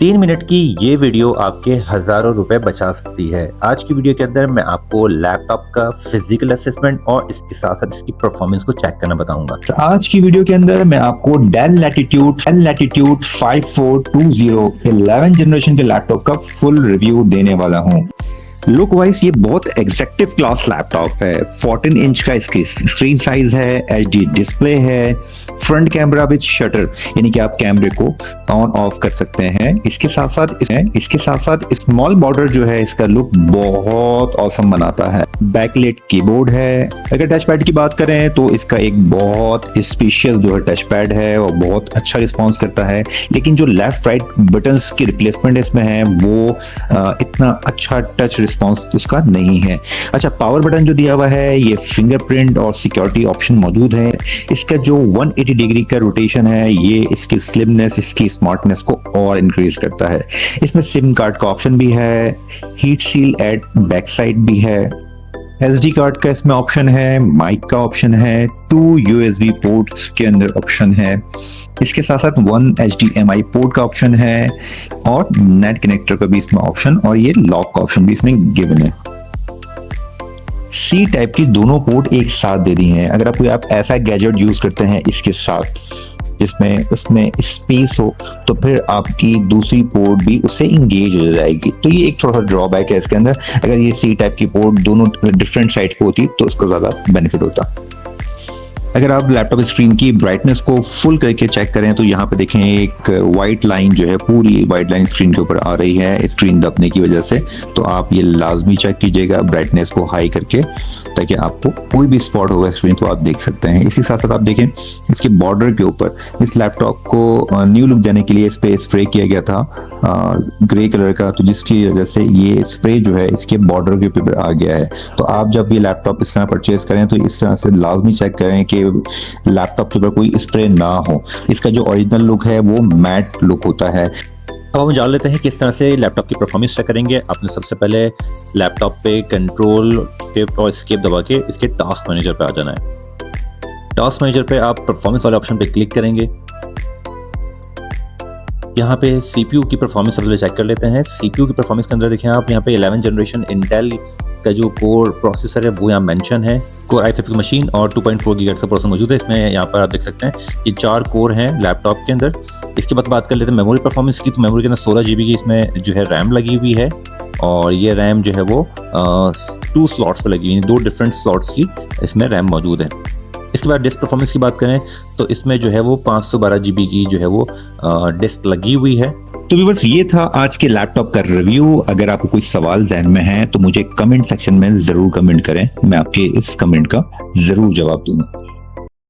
3 minute की ये video आपके हजारों रुपए बचा सकती है। आज की वीडियो के अंदर मैं आपको लैपटॉप का फिजिकल असेसमेंट और इसके साथ साथ इसकी परफॉर्मेंस को चेक करना बताऊंगा। आज की वीडियो के अंदर मैं आपको डेल लैटिट्यूड 5420 11 जनरेशन के लैपटॉप का फुल रिव्यू देने वाला हूं। लुक वाइज ये बहुत एग्जेक्टिव क्लास लैपटॉप है। 14 इंच का इसकी स्क्रीन साइज है, एचडी डिस्प्ले है, फ्रंट कैमरा विद शटर यानी कि आप कैमरे को ऑन ऑफ कर सकते हैं। इसके साथ साथ स्मॉल बॉर्डर जो है इसका लुक बहुत ऑसम बनाता है। बैकलाइट कीबोर्ड है। अगर टच पैड की बात करें तो इसका एक बहुत स्पेशियस जो है टच पैड है और बहुत अच्छा रिस्पॉन्स करता है, लेकिन जो लेफ्ट राइट बटन्स की रिप्लेसमेंट इसमें है वो इतना अच्छा टच रिस्पॉन्स उसका नहीं है। अच्छा, पावर बटन जो दिया हुआ है ये फिंगरप्रिंट और सिक्योरिटी ऑप्शन मौजूद है। इसका जो 180 डिग्री का रोटेशन है ये इसकी स्लिमनेस, इसकी स्मार्टनेस को और इंक्रीज करता है। इसमें सिम कार्ड का ऑप्शन भी है, heat seal at back side भी है, एसडी कार्ड का इसमें ऑप्शन है, माइक का ऑप्शन है, 2 यूएसबी पोर्ट्स के अंदर ऑप्शन है। इसके साथ साथ 1 HDMI पोर्ट का ऑप्शन है और नेट कनेक्टर का भी इसमें ऑप्शन और ये लॉक का ऑप्शन भी इसमें गिवन है। सी टाइप की दोनों पोर्ट एक साथ दे दी हैं। अगर आप ऐसा गैजेट यूज करते हैं इसके साथ जिसमें उसमें स्पेस हो तो फिर आपकी दूसरी पोर्ट भी उससे इंगेज हो जाएगी। तो ये एक थोड़ा सा ड्रॉबैक है इसके अंदर। अगर ये सी टाइप की पोर्ट दोनों डिफरेंट साइड पे होती तो उसको ज्यादा बेनिफिट होता। अगर आप लैपटॉप स्क्रीन की ब्राइटनेस को फुल करके चेक करें तो यहाँ पे देखें एक वाइट लाइन जो है, पूरी वाइट लाइन स्क्रीन के ऊपर आ रही है स्क्रीन दबने की वजह से। तो आप ये लाजमी चेक कीजिएगा ब्राइटनेस को हाई करके, ताकि आपको कोई भी स्पॉट होगा स्क्रीन तो आप देख सकते हैं। इसी साथ साथ आप देखें इसके बॉर्डर के ऊपर इस लैपटॉप को न्यू लुक देने के लिए इस पे स्प्रे किया गया था ग्रे कलर का, तो जिसकी वजह से ये स्प्रे जो है इसके बॉर्डर के ऊपर आ गया है। तो आप जब ये लैपटॉप इस तरह परचेज करें तो इस तरह से लाजमी चेक करें कि लैपटॉप के ऊपर कोई स्प्रे ना हो। इसका जो ओरिजिनल लुक है वो मैट लुक होता है। अब हम जान लेते हैं किस तरह से लैपटॉप की परफॉर्मेंस चेक करेंगे। आपने सबसे पहले लैपटॉप पे कंट्रोल शिफ्ट और एस्केप दबा के इसके टास्क मैनेजर पे आ जाना है। टास्क मैनेजर पे आप परफॉर्मेंस वाले ऑप्शन पे क्लिक करेंगे। यहाँ पे सीपीयू की परफॉर्मेंस सबसे पहले चेक कर लेते हैं। सीपीयू की परफॉर्मेंस के अंदर देखें आप, यहाँ पे 11 जनरेशन इंटेल का जो कोर प्रोसेसर है वो यहाँ मेंशन है। कोर i5 की मशीन और 2.4 गीगाहर्ट्ज का प्रोसेसर मौजूद है इसमें। यहाँ पर आप देख सकते हैं ये 4 कोर हैं लैपटॉप के अंदर। इसके बाद बात कर लेते हैं मेमोरी परफॉर्मेंस की। तो मेमोरी के अंदर 16 GB की इसमें जो है रैम लगी हुई है और ये रैम जो है वो 2 स्लॉट्स पर लगी हुई है, 2 डिफरेंट स्लॉट्स की इसमें रैम मौजूद है। इसके बाद डिस्क परफॉर्मेंस की बात करें तो इसमें जो है वो 512 GB की जो है वो डिस्क लगी हुई है। तो व्यूअर्स ये था आज के लैपटॉप का रिव्यू। अगर आपको कोई सवाल ज़हन में है तो मुझे कमेंट सेक्शन में जरूर कमेंट करें, मैं आपके इस कमेंट का जरूर जवाब दूंगा।